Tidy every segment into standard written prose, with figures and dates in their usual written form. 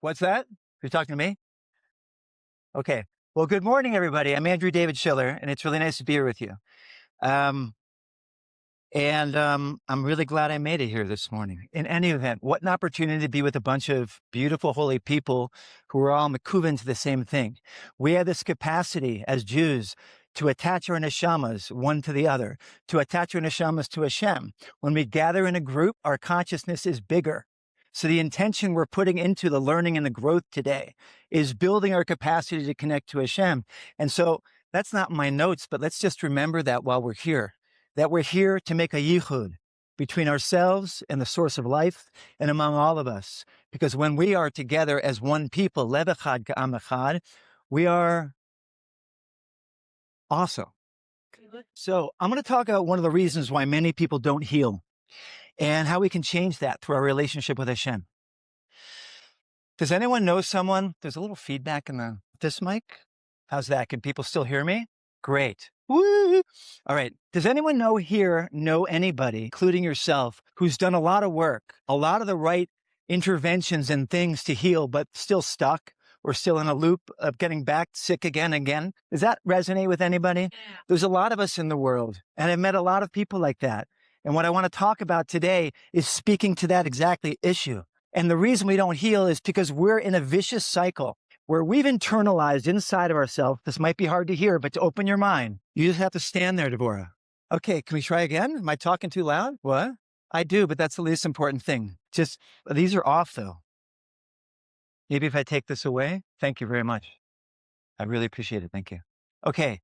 What's that? You're talking to me? Okay. Well, good morning, everybody. I'm Andrew David Shiller, and it's really nice to be here with you. Um, I'm really glad I made it here this morning. In any event, what an opportunity to be with a bunch of beautiful, holy people who are all mekuven to the same thing. We have this capacity as Jews to attach our neshamas one to the other, to attach our neshamas to Hashem. When we gather in a group, our consciousness is bigger. So the intention we're putting into the learning and the growth today is building our capacity to connect to Hashem. And so that's not my notes, but let's just remember that while we're here, that we're here to make a yichud between ourselves and the source of life and among all of us. Because when we are together as one people, lev echad ka'am echad, we are awesome. So I'm going to talk about one of the reasons why many people don't heal and how we can change that through our relationship with Hashem. Does anyone know someone? There's a little feedback in this mic. How's that? Can people still hear me? Great. Woo! All right. Does anyone know anybody, including yourself, who's done a lot of work, a lot of the right interventions and things to heal, but still stuck or still in a loop of getting back sick again and again? Does that resonate with anybody? There's a lot of us in the world, and I've met a lot of people like that. And what I want to talk about today is speaking to that exactly issue. And the reason we don't heal is because we're in a vicious cycle where we've internalized inside of ourselves. This might be hard to hear, but to open your mind, you just have to stand there, Deborah. Okay, can we try again? Am I talking too loud? What? I do, but that's the least important thing. Just, these are off though. Maybe if I take this away, thank you very much. I really appreciate it. Thank you. Okay,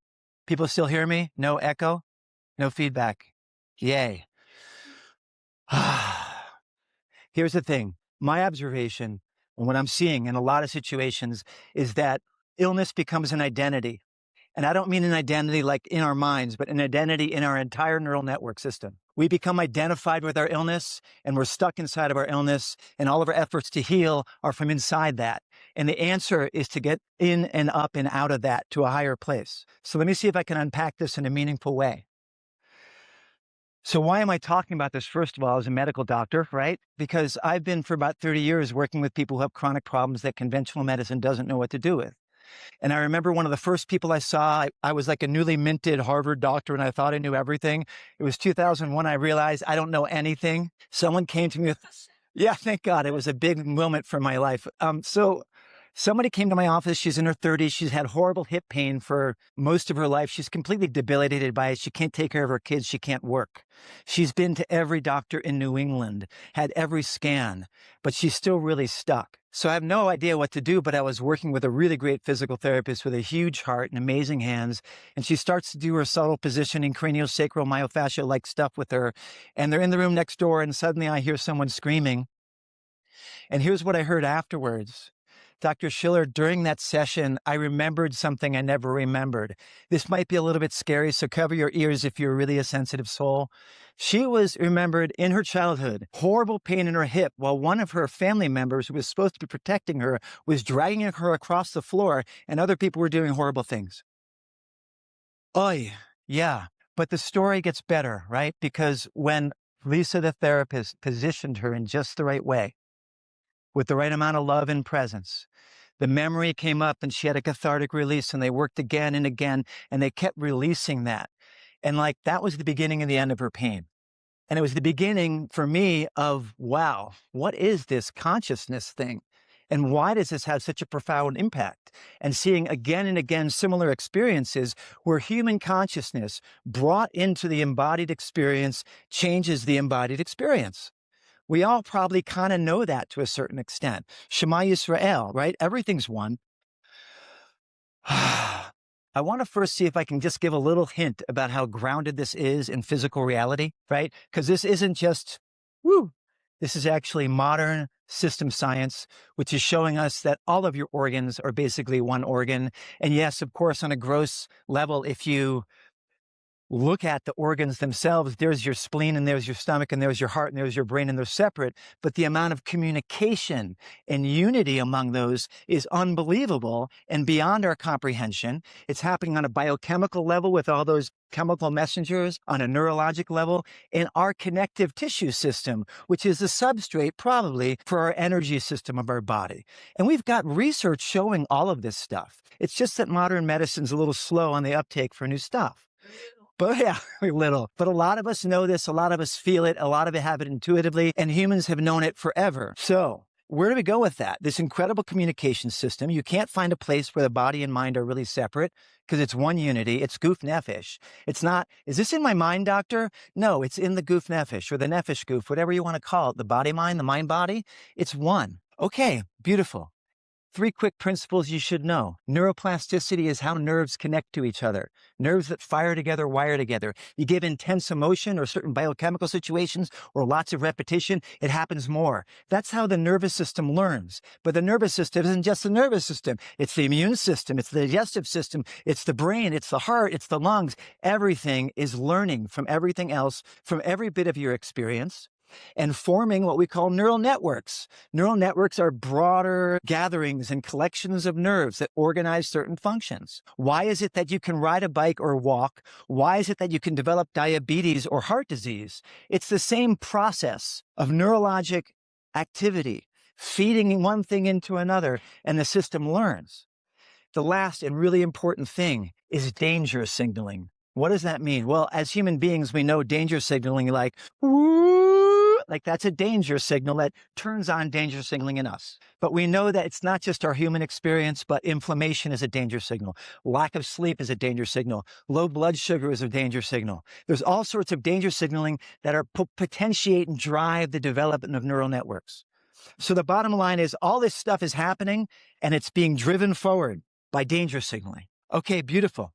people still hear me? No echo? No feedback? Yay. Here's the thing. My observation and what I'm seeing in a lot of situations is that illness becomes an identity. And I don't mean an identity like in our minds, but an identity in our entire neural network system. We become identified with our illness and we're stuck inside of our illness, and all of our efforts to heal are from inside that. And the answer is to get in and up and out of that to a higher place. So let me see if I can unpack this in a meaningful way. So why am I talking about this? First of all, as a medical doctor, right? Because I've been for about 30 years working with people who have chronic problems that conventional medicine doesn't know what to do with. And I remember one of the first people I saw, I was like a newly minted Harvard doctor and I thought I knew everything. It was 2001. I realized I don't know anything. Someone came to me with, yeah, thank God. It was a big moment for my life. So somebody came to my office. She's in her 30s. She's had horrible hip pain for most of her life. She's completely debilitated by it. She can't take care of her kids. She can't work. She's been to every doctor in New England, had every scan, but she's still really stuck. So I have no idea what to do, but I was working with a really great physical therapist with a huge heart and amazing hands. And she starts to do her subtle positioning, craniosacral myofascia-like stuff with her. And they're in the room next door. And suddenly I hear someone screaming. And here's what I heard afterwards. Dr. Shiller, during that session, I remembered something I never remembered. This might be a little bit scary, so cover your ears if you're really a sensitive soul. She was remembered in her childhood, horrible pain in her hip, while one of her family members who was supposed to be protecting her was dragging her across the floor, and other people were doing horrible things. Oy, yeah. But the story gets better, right? Because when Lisa, the therapist, positioned her in just the right way, with the right amount of love and presence, the memory came up and she had a cathartic release, and they worked again and again, and they kept releasing that. And like, that was the beginning and the end of her pain. And it was the beginning for me of, wow, what is this consciousness thing? And why does this have such a profound impact? And seeing again and again similar experiences where human consciousness brought into the embodied experience changes the embodied experience. We all probably kind of know that to a certain extent. Shema Yisrael, right? Everything's one. I want to first see if I can just give a little hint about how grounded this is in physical reality, right? Because this isn't just, woo, this is actually modern system science, which is showing us that all of your organs are basically one organ. And yes, of course, on a gross level, if you look at the organs themselves, there's your spleen and there's your stomach and there's your heart and there's your brain and they're separate. But the amount of communication and unity among those is unbelievable and beyond our comprehension. It's happening on a biochemical level with all those chemical messengers, on a neurologic level, in our connective tissue system, which is the substrate probably for our energy system of our body. And we've got research showing all of this stuff. It's just that modern medicine's a little slow on the uptake for new stuff. But yeah, a little. But a lot of us know this. A lot of us feel it. A lot of it have it intuitively. And humans have known it forever. So where do we go with that? This incredible communication system. You can't find a place where the body and mind are really separate because it's one unity. It's goof nefesh. It's not, is this in my mind, doctor? No, it's in the goof nefesh or the nefesh goof, whatever you want to call it. The body mind, the mind body. It's one. Okay, beautiful. 3 quick principles you should know. Neuroplasticity is how nerves connect to each other. Nerves that fire together, wire together. You give intense emotion or certain biochemical situations or lots of repetition, it happens more. That's how the nervous system learns. But the nervous system isn't just the nervous system. It's the immune system. It's the digestive system. It's the brain. It's the heart. It's the lungs. Everything is learning from everything else, from every bit of your experience, and forming what we call neural networks. Neural networks are broader gatherings and collections of nerves that organize certain functions. Why is it that you can ride a bike or walk? Why is it that you can develop diabetes or heart disease? It's the same process of neurologic activity, feeding one thing into another, and the system learns. The last and really important thing is danger signaling. What does that mean? Well, as human beings, we know danger signaling like, woo, like that's a danger signal that turns on danger signaling in us. But we know that it's not just our human experience, but inflammation is a danger signal. Lack of sleep is a danger signal. Low blood sugar is a danger signal. There's all sorts of danger signaling that are potentiate and drive the development of neural networks. So the bottom line is all this stuff is happening and it's being driven forward by danger signaling. Okay, beautiful.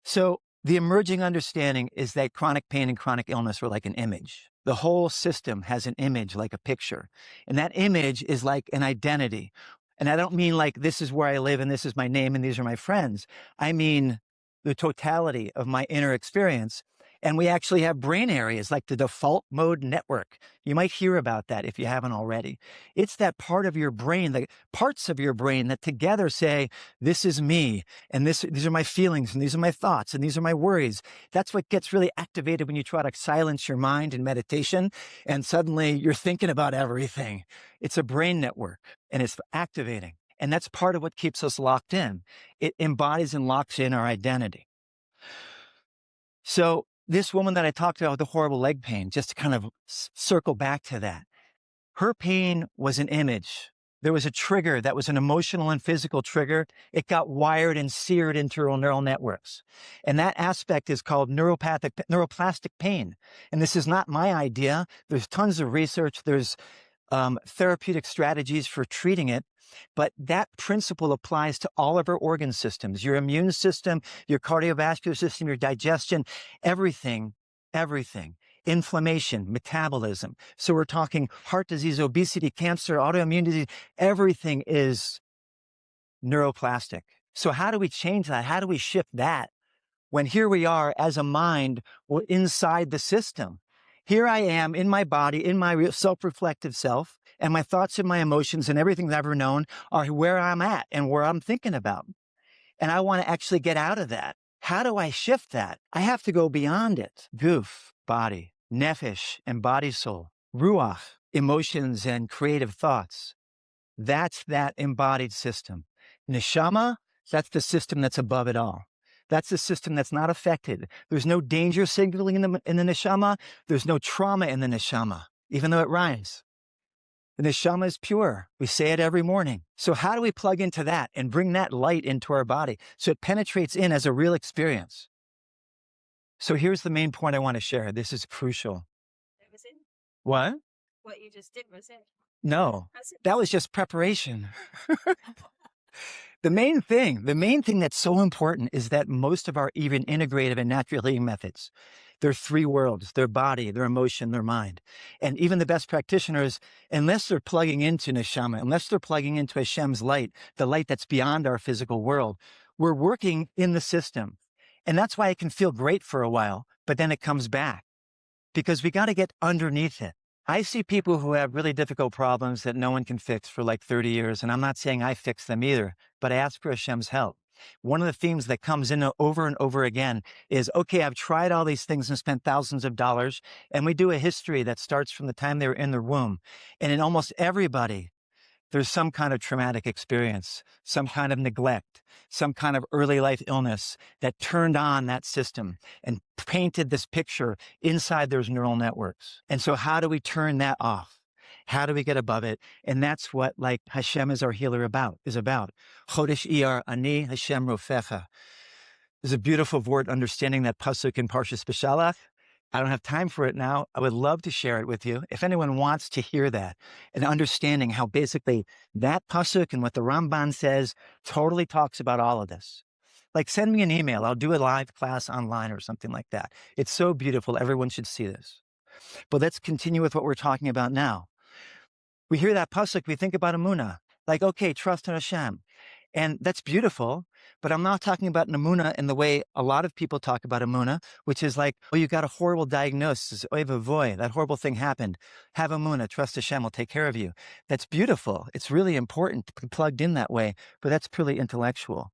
So the emerging understanding is that chronic pain and chronic illness are like an image. The whole system has an image, like a picture. And that image is like an identity. And I don't mean like this is where I live and this is my name and these are my friends. I mean the totality of my inner experience. And we actually have brain areas like the default mode network. You might hear about that if you haven't already. It's that part of your brain, the parts of your brain that together say, this is me, and these are my feelings, and these are my thoughts, and these are my worries. That's what gets really activated when you try to silence your mind in meditation, and suddenly you're thinking about everything. It's a brain network, and it's activating. And that's part of what keeps us locked in. It embodies and locks in our identity. So this woman that I talked about with the horrible leg pain, just to kind of circle back to that, her pain was an image. There was a trigger that was an emotional and physical trigger. It got wired and seared into her neural networks. And that aspect is called neuroplastic pain. And this is not my idea. There's tons of research. There's therapeutic strategies for treating it. But that principle applies to all of our organ systems, your immune system, your cardiovascular system, your digestion, everything, inflammation, metabolism. So we're talking heart disease, obesity, cancer, autoimmune disease, everything is neuroplastic. So how do we change that? How do we shift that when here we are as a mind, we're inside the system? Here I am in my body, in my self-reflective self, and my thoughts and my emotions and everything I've ever known are where I'm at and where I'm thinking about. And I want to actually get out of that. How do I shift that? I have to go beyond it. Goof, body, nefesh, and body soul, ruach, emotions and creative thoughts. That's that embodied system. Neshama, that's the system that's above it all. That's the system that's not affected. There's no danger signaling in the neshama. There's no trauma in the neshama, even though it rhymes. The neshama is pure. We say it every morning. So how do we plug into that and bring that light into our body so it penetrates in as a real experience? So here's the main point I want to share. This is crucial. That was it? What? What you just did was it? No, that was just preparation. The main thing that's so important is that most of our even integrative and natural healing methods, they're 3 worlds, their body, their emotion, their mind. And even the best practitioners, unless they're plugging into neshama, unless they're plugging into Hashem's light, the light that's beyond our physical world, we're working in the system. And that's why it can feel great for a while, but then it comes back because we got to get underneath it. I see people who have really difficult problems that no one can fix for like 30 years. And I'm not saying I fix them either, but I ask for Hashem's help. One of the themes that comes in over and over again is, okay, I've tried all these things and spent thousands of dollars. And we do a history that starts from the time they were in the womb. And in almost everybody, there's some kind of traumatic experience, some kind of neglect, some kind of early life illness that turned on that system and painted this picture inside those neural networks. And so how do we turn that off? How do we get above it? And that's what like Hashem is our healer is about. Chodesh Iyar ani Hashem rofecha. There's a beautiful word understanding that pasuk in Parshas Beshalach. I don't have time for it now. I would love to share it with you. If anyone wants to hear that and understanding how basically that pasuk and what the Ramban says totally talks about all of this. Like send me an email. I'll do a live class online or something like that. It's so beautiful. Everyone should see this. But let's continue with what we're talking about now. We hear that pasuk, we think about Emunah. Like, okay, trust in Hashem. And that's beautiful, but I'm not talking about Emunah in the way a lot of people talk about Emunah, which is like, oh, you got a horrible diagnosis, oy vavoy, that horrible thing happened. Have Emunah, trust Hashem will take care of you. That's beautiful. It's really important to be plugged in that way, but that's purely intellectual.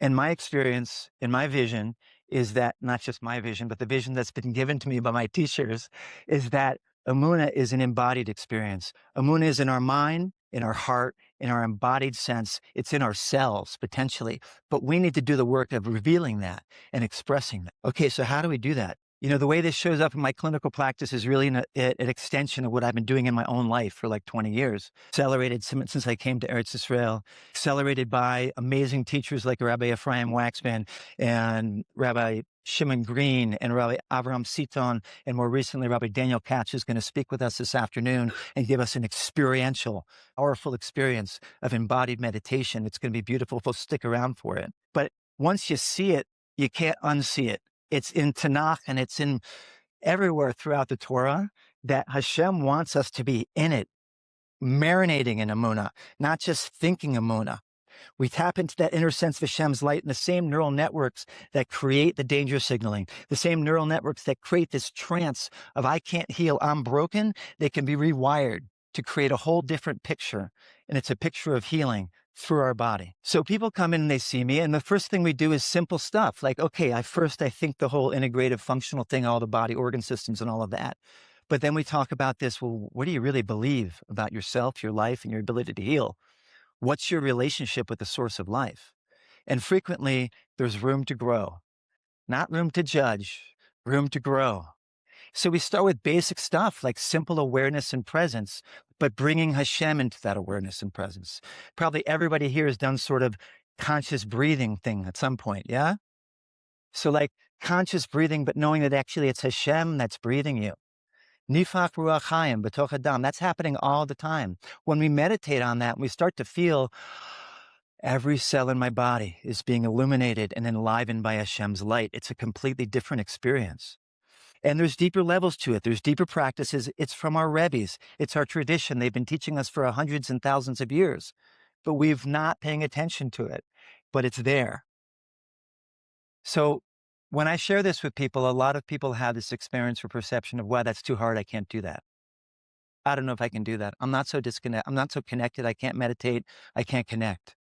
And my experience and my vision is that, not just my vision, but the vision that's been given to me by my teachers, is that Emunah is an embodied experience. Emunah is in our mind, in our heart, in our embodied sense. It's in our cells, potentially. But we need to do the work of revealing that and expressing that. Okay, so how do we do that? You know, the way this shows up in my clinical practice is really an extension of what I've been doing in my own life for like 20 years. Accelerated since I came to Eretz Israel, accelerated by amazing teachers like Rabbi Ephraim Waxman and Rabbi Shimon Green and Rabbi Avraham Siton, and more recently, Rabbi Daniel Katz, who's going to speak with us this afternoon and give us an experiential, powerful experience of embodied meditation. It's going to be beautiful. We'll stick around for it. But once you see it, you can't unsee it. It's in Tanakh and it's in everywhere throughout the Torah that Hashem wants us to be in it, marinating in Emunah, not just thinking Emunah. We tap into that inner sense of Hashem's light and the same neural networks that create the danger signaling, the same neural networks that create this trance of I can't heal, I'm broken. They can be rewired to create a whole different picture. And it's a picture of healing through our body. So people come in and they see me, and the first thing we do is simple stuff like, okay, I think the whole integrative functional thing, all the body organ systems and all of that. But then we talk about this, well, what do you really believe about yourself, your life, and your ability to heal? What's your relationship with the source of life? And frequently there's room to grow, not room to judge, room to grow. So we start with basic stuff like simple awareness and presence, but bringing Hashem into that awareness and presence. Probably everybody here has done sort of conscious breathing thing at some point, yeah? So like conscious breathing, but knowing that actually it's Hashem that's breathing you. Nifach ruach hayim b'toch adam. That's happening all the time. When we meditate on that, we start to feel every cell in my body is being illuminated and enlivened by Hashem's light. It's a completely different experience. And there's deeper levels to it. There's deeper practices. It's from our Rebbes. It's our tradition. They've been teaching us for hundreds and thousands of years, but we've not paying attention to it, but it's there. So when I share this with people, a lot of people have this experience or perception of, wow, that's too hard. I can't do that. I don't know if I can do that. I'm not so connected. I can't meditate. I can't connect.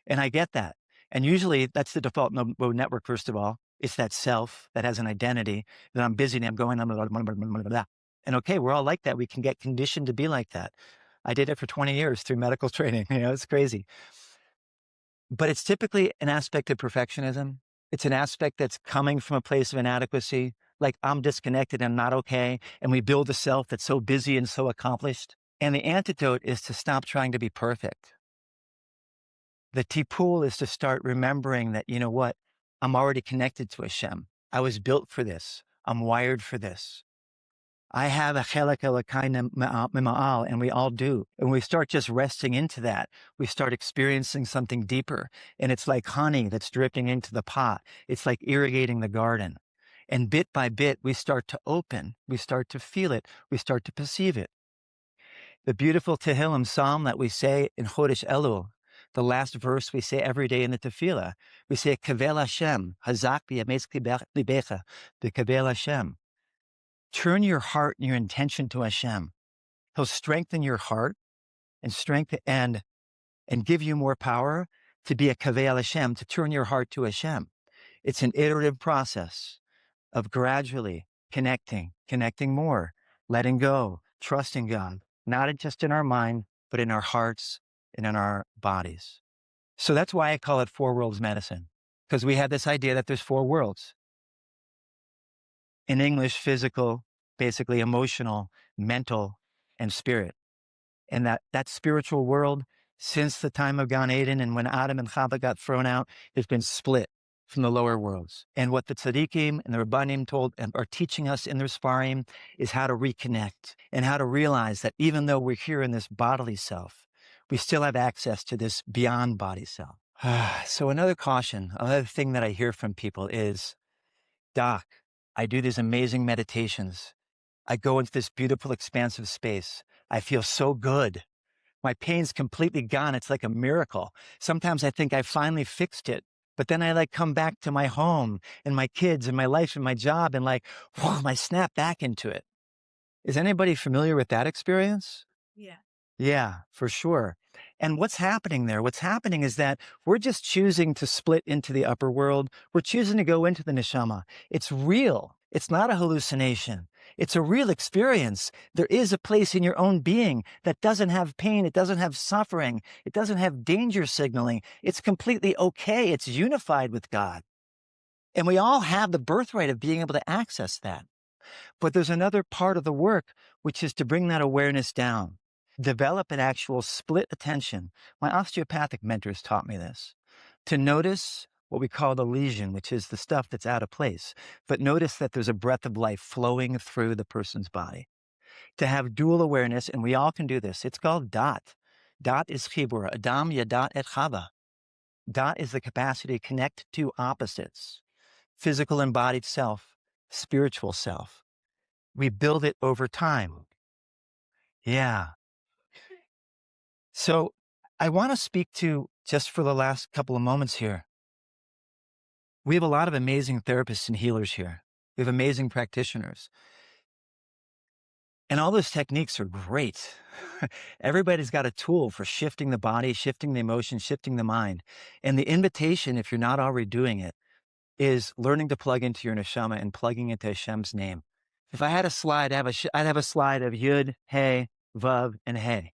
And I get that. And usually that's the default mode network, first of all. It's that self that has an identity that I'm busy and I'm going, and okay, we're all like that. We can get conditioned to be like that. I did it for 20 years through medical training. It's crazy. But it's typically an aspect of perfectionism. It's an aspect that's coming from a place of inadequacy. Like I'm disconnected and not okay. And we build a self that's so busy and so accomplished. And the antidote is to stop trying to be perfect. The tipul is to start remembering that, you know what? I'm already connected to Hashem. I was built for this. I'm wired for this. I have a chelek elokai mima'al, and we all do. And we start just resting into that. We start experiencing something deeper. And it's like honey that's dripping into the pot. It's like irrigating the garden. And bit by bit, we start to open. We start to feel it. We start to perceive it. The beautiful Tehillim psalm that we say in Chodesh Elul, The last verse we say every day in the tefillah, we say, Kavel Hashem, Hazak b'yametz libecha, Kavel Hashem. Turn your heart and your intention to Hashem. He'll strengthen your heart and and give you more power to be a Kavel Hashem, to turn your heart to Hashem. It's an iterative process of gradually connecting more, letting go, trusting God, not just in our mind, but in our hearts and in our bodies. So that's why I call it four worlds medicine, because we have this idea that there's four worlds. In English, physical, basically emotional, mental, and spirit. And that spiritual world, since the time of Gan Eden and when Adam and Chava got thrown out, has been split from the lower worlds. And what the tzaddikim and the rabbanim told and are teaching us in their sparring is how to reconnect and how to realize that even though we're here in this bodily self, we still have access to this beyond body self. So another caution, another thing that I hear from people is, Doc, I do these amazing meditations. I go into this beautiful, expansive space. I feel so good. My pain's completely gone. It's like a miracle. Sometimes I think I finally fixed it, but then I come back to my home and my kids and my life and my job and whoa, I snap back into it. Is anybody familiar with that experience? Yeah. Yeah, for sure. And what's happening there? What's happening is that we're just choosing to split into the upper world. We're choosing to go into the neshama. It's real. It's not a hallucination. It's a real experience. There is a place in your own being that doesn't have pain. It doesn't have suffering. It doesn't have danger signaling. It's completely okay. It's unified with God. And we all have the birthright of being able to access that. But there's another part of the work, which is to bring that awareness down. Develop an actual split attention. My osteopathic mentors taught me this. To notice what we call the lesion, which is the stuff that's out of place, but notice that there's a breath of life flowing through the person's body. To have dual awareness, and we all can do this. It's called dat. Dat is chibur. Adam yadat et chava. Dat is the capacity to connect to opposites. Physical embodied self, spiritual self. We build it over time. Yeah. So I want to speak to, just for the last couple of moments here, we have a lot of amazing therapists and healers here. We have amazing practitioners. And all those techniques are great. Everybody's got a tool for shifting the body, shifting the emotion, shifting the mind. And the invitation, if you're not already doing it, is learning to plug into your neshama and plugging into Hashem's name. If I had a slide, I'd have a slide of Yud, Hey, Vav, and Hey.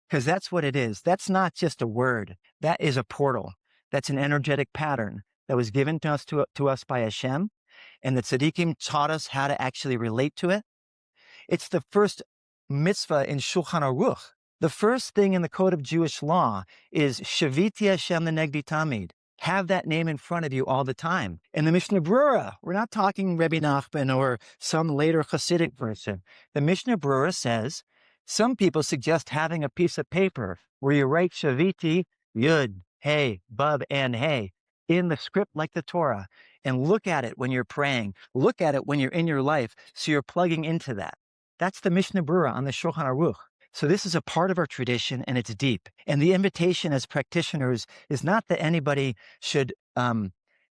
Because that's what it is. That's not just a word. That is a portal. That's an energetic pattern that was given to us by Hashem. And the tzaddikim taught us how to actually relate to it. It's the first mitzvah in Shulchan Aruch. The first thing in the code of Jewish law is Shaviti Hashem Lenegdi Tamid. Have that name in front of you all the time. In the Mishnah Brura, we're not talking Rebbe Nachman or some later Hasidic person. The Mishnah Brura says, some people suggest having a piece of paper where you write Shaviti, Yud, Hey, Bub, and Hey in the script like the Torah, and look at it when you're praying. Look at it when you're in your life, so you're plugging into that. That's the Mishnah Brura on the Shulchan Aruch. So this is a part of our tradition, and it's deep. And the invitation as practitioners is not that anybody should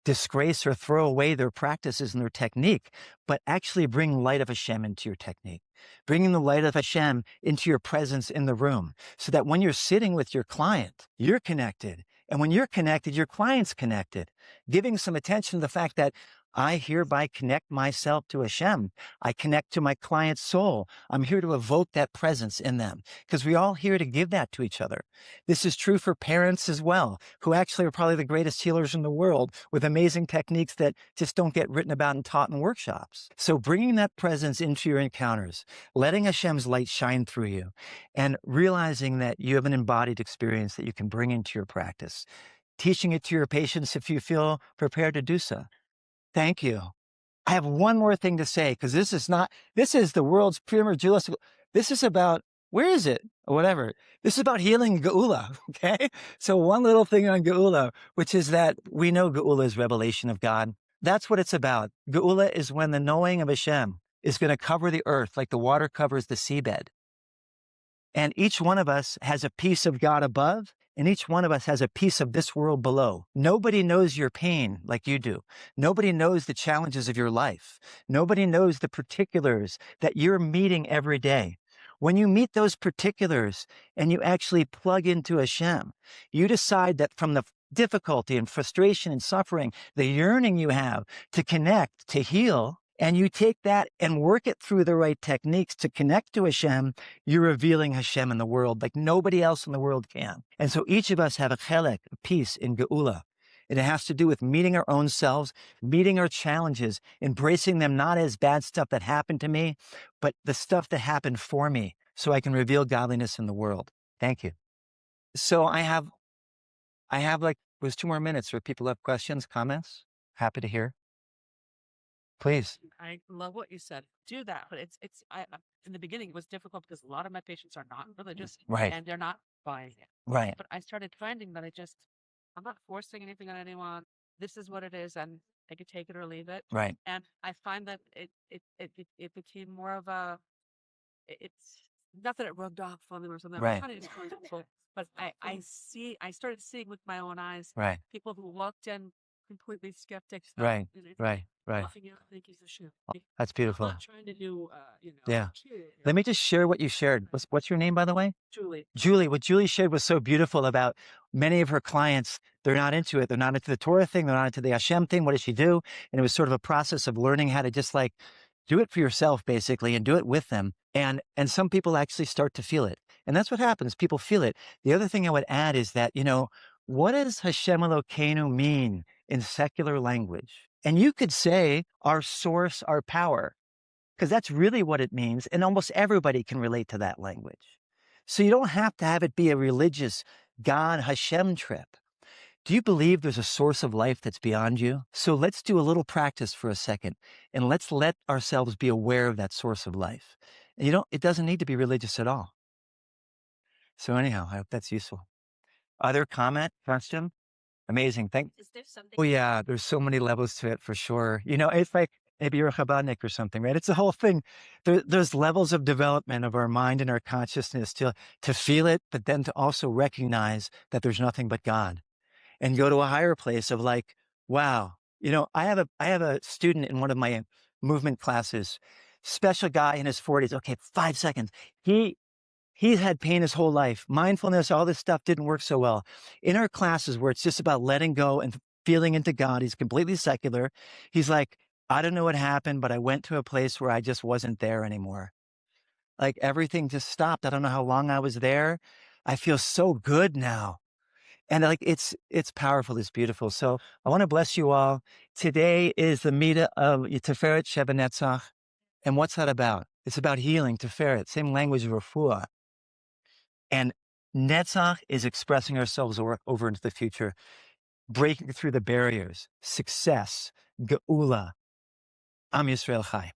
disgrace or throw away their practices and their technique, but actually bring light of Hashem into your technique. Bringing the light of Hashem into your presence in the room, so that when you're sitting with your client, you're connected. And when you're connected, your client's connected. Giving some attention to the fact that I hereby connect myself to Hashem. I connect to my client's soul. I'm here to evoke that presence in them, because we're all here to give that to each other. This is true for parents as well, who actually are probably the greatest healers in the world, with amazing techniques that just don't get written about and taught in workshops. So bringing that presence into your encounters, letting Hashem's light shine through you, and realizing that you have an embodied experience that you can bring into your practice. Teaching it to your patients if you feel prepared to do so. Thank you. I have one more thing to say, because this is the world's premier Jewish. This is about, where is it? Or whatever. This is about healing Geula, okay? So one little thing on Geula, which is that we know Geula is revelation of God. That's what it's about. Geula is when the knowing of Hashem is going to cover the earth like the water covers the seabed. And each one of us has a piece of God above And each one of us has a piece of this world below. Nobody knows your pain like you do. Nobody knows the challenges of your life. Nobody knows the particulars that you're meeting every day. When you meet those particulars and you actually plug into Hashem, you decide that from the difficulty and frustration and suffering, the yearning you have to connect, to heal, and you take that and work it through the right techniques to connect to Hashem, you're revealing Hashem in the world like nobody else in the world can. And so each of us have a chelek, a piece in Geula. And it has to do with meeting our own selves, meeting our challenges, embracing them not as bad stuff that happened to me, but the stuff that happened for me so I can reveal godliness in the world. Thank you. So I have like, there's 2 more minutes for people who have questions, comments. Happy to hear. Please. I love what you said. Do that, but in the beginning it was difficult because a lot of my patients are not religious, Right. and they're not buying it. Right. But I started finding that I'm not forcing anything on anyone. This is what it is, and they could take it or leave it. Right. And I find that it became more of it's not that it rubbed off on them or something. Right. I'm trying to explain it, but I started seeing with my own eyes Right. people who walked in completely skeptic. Right. Right. Right. Nothing else think he's a shoe. That's I'm beautiful. not trying to do, Yeah. Let me just share what you shared. What's your name, by the way? Julie. Julie. What Julie shared was so beautiful about many of her clients. They're not into it. They're not into the Torah thing. They're not into the Hashem thing. What does she do? And it was sort of a process of learning how to just like do it for yourself, basically, and do it with them. And some people actually start to feel it. And that's what happens. People feel it. The other thing I would add is that, what does Hashem Elokeinu mean in secular language? And you could say our source, our power, because that's really what it means. And almost everybody can relate to that language. So you don't have to have it be a religious God Hashem trip. Do you believe there's a source of life that's beyond you? So let's do a little practice for a second and let's let ourselves be aware of that source of life. And it doesn't need to be religious at all. So anyhow, I hope that's useful. Other comment, question? Amazing. Is there something? Oh yeah, there's so many levels to it for sure. It's like maybe you're a Chabadnik or something, right? It's the whole thing. There's levels of development of our mind and our consciousness to feel it, but then to also recognize that there's nothing but God and go to a higher place of like, wow, I have a student in one of my movement classes, special guy in his 40s. Okay, 5 seconds. He had pain his whole life. Mindfulness, all this stuff didn't work so well. In our classes where it's just about letting go and feeling into God, he's completely secular. He's like, I don't know what happened, but I went to a place where I just wasn't there anymore. Like everything just stopped. I don't know how long I was there. I feel so good now. And like, it's powerful. It's beautiful. So I want to bless you all. Today is the Midah of Tiferet Sheva Netzach. And what's that about? It's about healing, Tiferet, same language of Refuah. And Netzach is expressing ourselves over into the future, breaking through the barriers, success, Geula, Am Yisrael Chai.